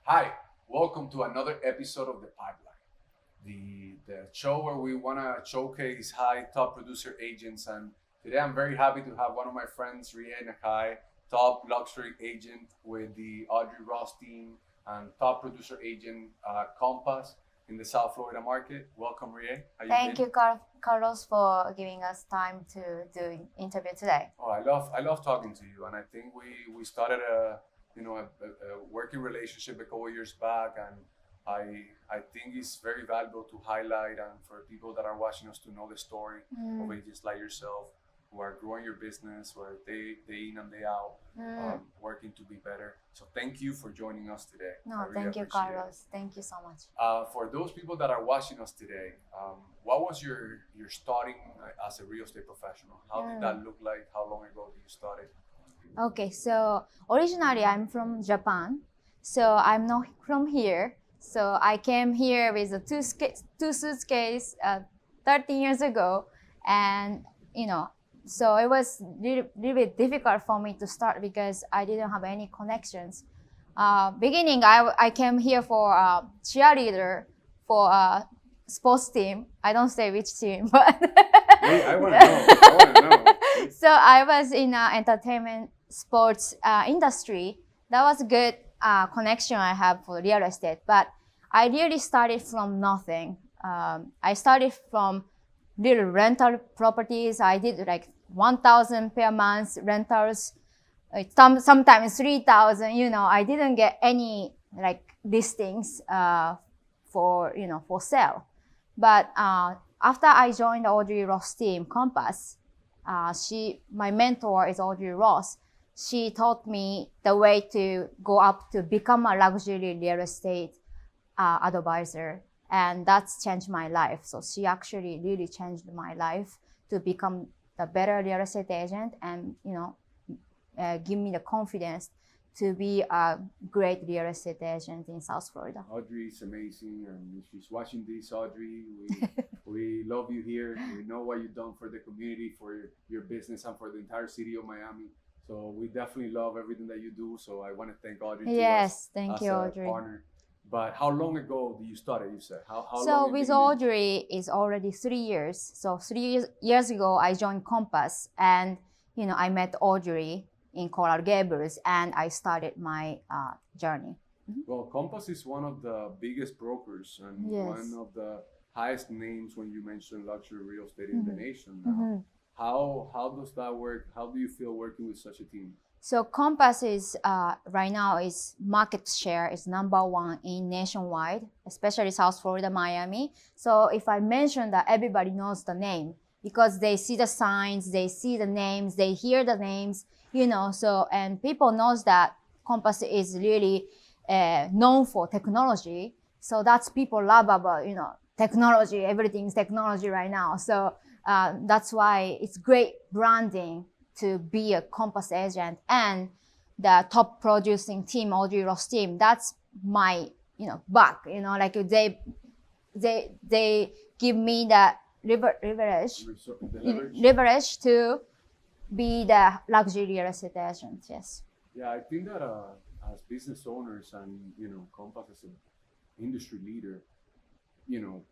Hi, welcome to another episode of The Pipeline, the show where we want to showcase high top producer agents. And today I'm very happy to have one of my friends, Rie Nakai, top luxury agent with the Audrey Ross Team and top producer agent Compass in the South Florida market. Welcome, Rie. How you Thank been? you, Carlos, for giving us time to do interview today. Oh, I love talking to you, and I think we started a working relationship a couple years back, and I think it's very valuable to highlight and for people that are watching us to know the story of Mm, agents like yourself who are growing your business, where day in and day out, mm. working to be better. So thank you for joining us today. I No, really thank you, appreciate it. Carlos. Thank you so much. For those people that are watching us today, what was your starting as a real estate professional? How did that look like? How long ago did you start it? Okay, so originally I'm from Japan, so I'm not from here. So I came here with a two suitcase 13 years ago, and you know, so it was really bit difficult for me to start because I didn't have any connections. Beginning, I came here for cheerleader for sports team. I don't say which team, but Wait, I want to know. I want to know. so I was in entertainment sports industry. That was a good connection I have for real estate. But I really started from nothing. I started from little rental properties. I did like 1,000 per month rentals. Sometimes 3,000. I didn't get any like listings for sale. But after I joined the Audrey Ross team, Compass, my mentor is Audrey Ross. She taught me the way to go up to become a luxury real estate advisor, and that's changed my life. So she actually really changed my life to become the better real estate agent, and give me the confidence to be a great real estate agent in South Florida. Audrey is amazing, and if she's watching this, Audrey, we love you here. We know what you've done for the community, for your business, and for the entire city of Miami. So we definitely love everything that you do. So I want to thank Audrey too Yes, thank as you, a Audrey. partner. But how long ago did you start it? You said how So long? with Audrey is already 3 years. So 3 years ago, I joined Compass, and I met Audrey in Coral Gables, and I started my journey. Well, Compass is one of the biggest brokers and Yes. one of the highest names when you mention luxury real estate in the nation now. Mhm. How does that work? How do you feel working with such a team? So Compass is right now is market share is #1 in nationwide, especially South Florida, Miami. So if I mention that, everybody knows the name because they see the signs, they see the names, they hear the names, So and people knows that Compass is really known for technology. So that's people love about technology. Everything's technology right now. So that's why it's great branding to be a Compass agent, and the top producing team, Audrey Ross team. That's my back. Like they give me the leverage to be the luxury real estate agent. Yes. Yeah, I think that as business owners and Compass as an industry leader,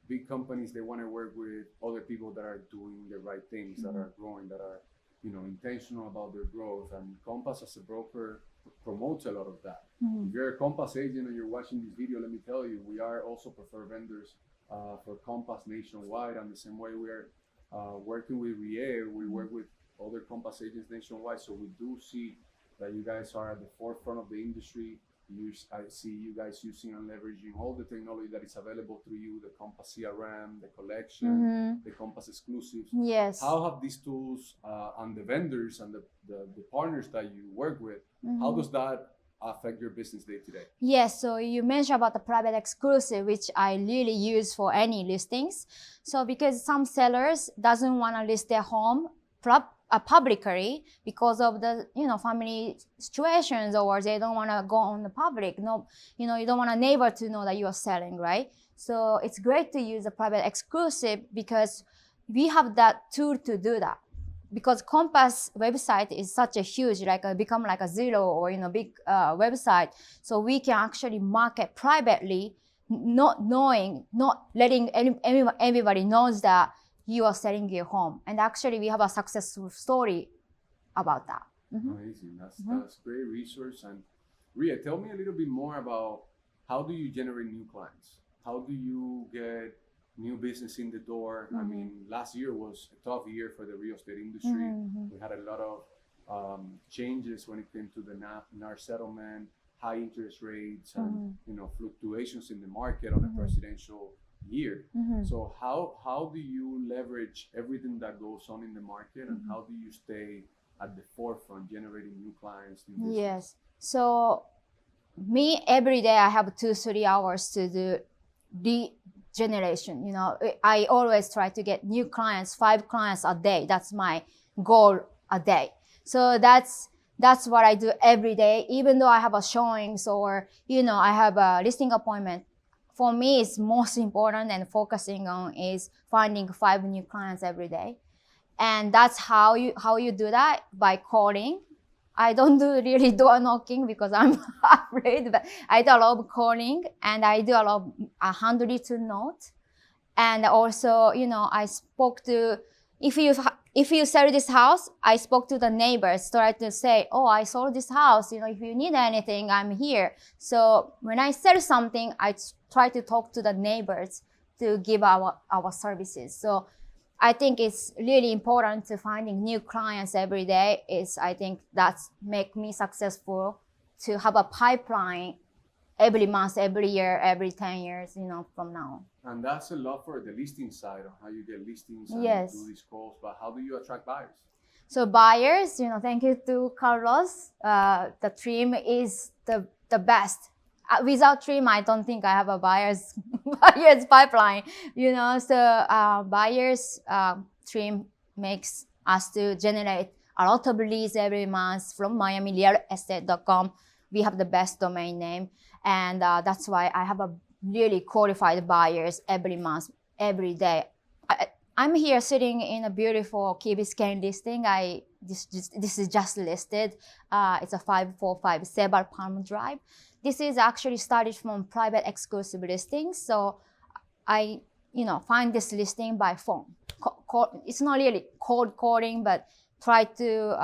big companies they want to work with other people that are doing the right things, that are growing, that are intentional about their growth. And Compass as a broker promotes a lot of that. If you're a Compass agent and you're watching this video, let me tell you, we are also preferred vendors for Compass nationwide. And the same way we're working with Rie, we work with other Compass agents nationwide. So we do see that you guys are at the forefront of the industry. I see you guys using and leveraging all the technology that is available through you, the Compass CRM, the collection, the Compass exclusives. Yes. How have these tools and the vendors and the partners that you work with, how does that affect your business day to day? Yes, so you mentioned about the private exclusive, which I really use for any listings. So because some sellers doesn't want to list their home publicly because of the family situations, or they don't want to go on the public. No, you don't want a neighbor to know that you are selling, right? So it's great to use a private exclusive because we have that tool to do that. because Compass website is such a huge, become like a Zero or big website, so we can actually market privately, not letting everybody knows that you are selling your home. And actually, we have a successful story about that. Amazing. That's great resource. And Rie, tell me a little bit more about how do you generate new clients? How do you get new business in the door? I mean, last year was a tough year for the real estate industry. We had a lot of changes when it came to the NAR settlement, high interest rates, and fluctuations in the market on a presidential year. So how do you leverage everything that goes on in the market, and how do you stay at the forefront, generating new clients? New business? Yes. So me, every day I have 2-3 hours to do the generation. I always try to get new clients, 5 clients a day. That's my goal a day. So that's what I do every day. Even though I have a showings or I have a listing appointment, for me it's most important and focusing on is finding 5 new clients every day. And that's how you do that, by calling. I don't do really door knocking because I'm afraid, but I do a lot of calling, and I do a lot of handwritten note. And also, I spoke to, if you sell this house, I spoke to the neighbors, try to say, oh, I sold this house, if you need anything, I'm here. So when I sell something, I try to talk to the neighbors to give our services. So I think it's really important to finding new clients every day. I think that's make me successful to have a pipeline every month, every year, every 10 years, from now. And that's a lot for the listing side, on how you get listings and do these calls. But how do you attract buyers? So buyers, thank you to Carlos. The TREM is the best. Without TREM, I don't think I have a buyer's pipeline. So buyers, TREM makes us to generate a lot of leads every month from MiamiRealEstate.com. We have the best domain name, and that's why I have a really qualified buyers every month, every day. I'm here sitting in a beautiful Key Biscayne listing. This is just listed. It's a 5457 Palm Drive. This is actually started from private exclusive listings. So I, find this listing by phone. It's not really cold calling, but try to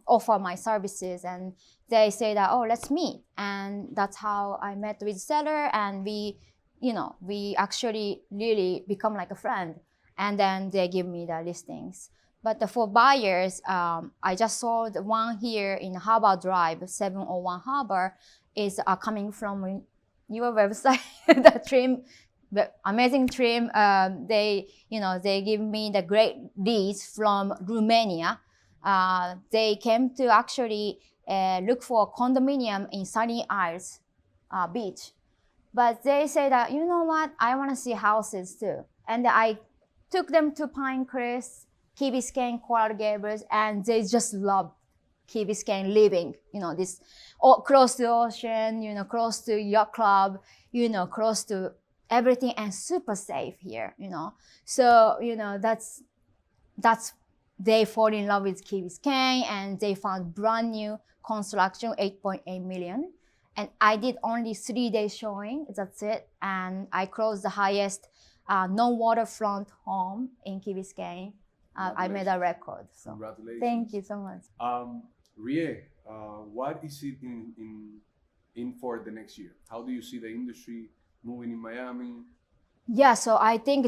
offer my services, and they say that, oh, let's meet. And that's how I met with seller, and we actually really become like a friend. And then they give me the listings. But for buyers, I just sold one here in Harbor Drive, 701 Harbor, is coming from your website, the TREM, the amazing TREM. They give me the great leads from Romania. They came to actually look for a condominium in Sunny Isles Beach. But they say that, you know what, I want to see houses too. And I took them to Pinecrest, Key Biscayne, Coral Gables, and they just love Key Biscayne living, this close to the ocean, close to yacht club, close to everything, and super safe here, So, that's they fall in love with Key Biscayne, and they found brand new construction, 8.8 million. And I did only 3-day showing, that's it. And I closed the highest non-waterfront home in Key Biscayne. I made a record. So. Congratulations. Thank you so much. Rie, what is it in for the next year? How do you see the industry moving in Miami? Yeah, so I think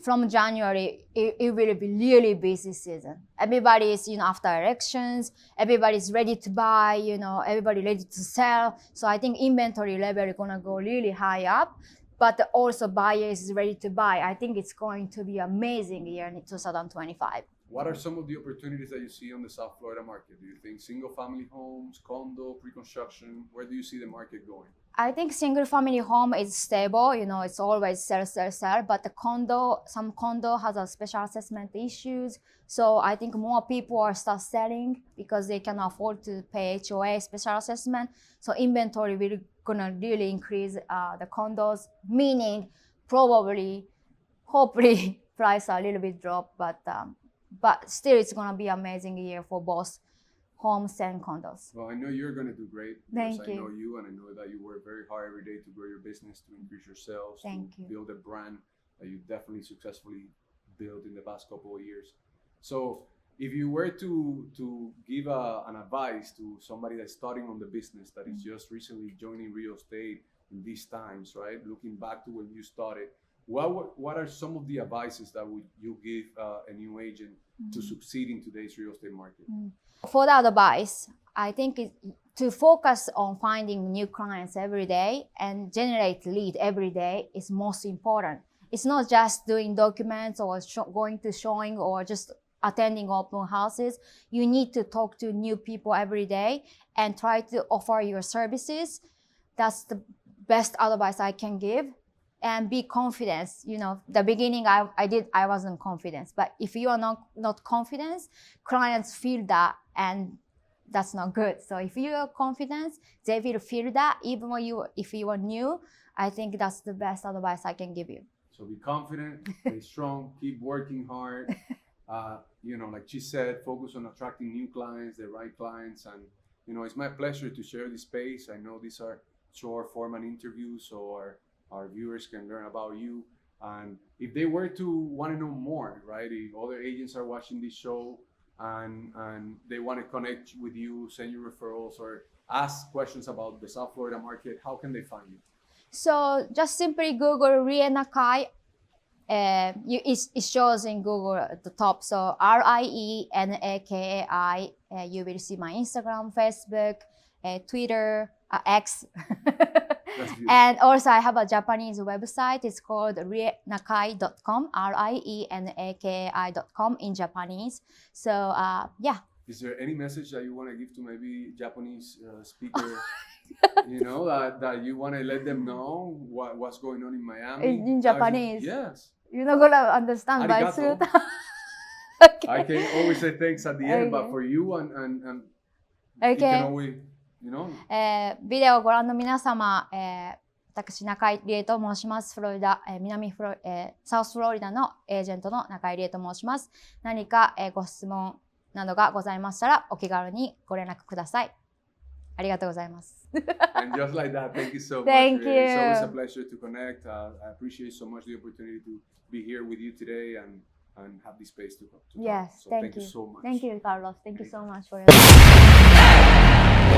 from January, it will be really busy season. Everybody is, after elections, everybody's ready to buy, everybody ready to sell. So I think inventory level is gonna go really high up, but also buyers is ready to buy. I think it's going to be amazing year in 2025. What are some of the opportunities that you see on the South Florida market? Do you think single family homes, condo, pre-construction? Where do you see the market going? I think single family home is stable, it's always sell, but some condo has a special assessment issues. So I think more people are start selling because they can afford to pay HOA special assessment. So inventory will gonna really increase the condos, meaning hopefully price a little bit drop, but but still it's gonna be amazing year for both homes and condos. Well, I know you're going to do great. Thank because I you. know you, and I know that you work very hard every day to grow your business, to increase your sales, Thank to you. build a brand that you definitely successfully built in the past couple of years. So, if you were to give an advice to somebody that's starting on the business, that is just recently joining real estate in these times, right? Looking back to when you started, what are some of the advices that would you give a new agent to succeed in today's real estate market? For the advice, I think to focus on finding new clients every day and generate lead every day is most important. It's not just doing documents or going to showing or just attending open houses. You need to talk to new people every day and try to offer your services. That's the best advice I can give. And be confident. You know, the beginning I wasn't confident, but if you are not confident, clients feel that, and that's not good. So if you are confident, they will feel that. Even if you are new, I think that's the best advice I can give you. So be confident, stay strong, keep working hard. Like she said, focus on attracting new clients, the right clients. And, it's my pleasure to share this space. I know these are short format interviews, so our viewers can learn about you. And if they were to want to know more, right? If other agents are watching this show and they want to connect with you, send you referrals, or ask questions about the South Florida market, how can they find you? So just simply Google Rie Nakai. It shows in Google at the top. So RIENAKAI. You will see my Instagram, Facebook, Twitter, X. And also I have a Japanese website. It's called rienakai.com, RIENAKAI.com in Japanese. So yeah. Is there any message that you want to give to maybe Japanese speaker? That you want to let them know what's going on in Miami? In Japanese? Yes. You're not going to understand, but it's Arigato. Okay. I can always say thanks at the end, but for you and you can always, ビデオをご覧の皆様、私、中井理恵と申します。フロリダ、サウスフロリダのエージェントの中井理恵と申します。何か、ご質問などがございましたら、お気軽にご連絡ください。ありがとうございます。And just like that, thank you so much. Thank you. It's always a pleasure to connect. I appreciate so much the opportunity to be here with you today and have this space to talk. Yes, So thank you so much. Thank you, Carlos. Thank you so much for your time.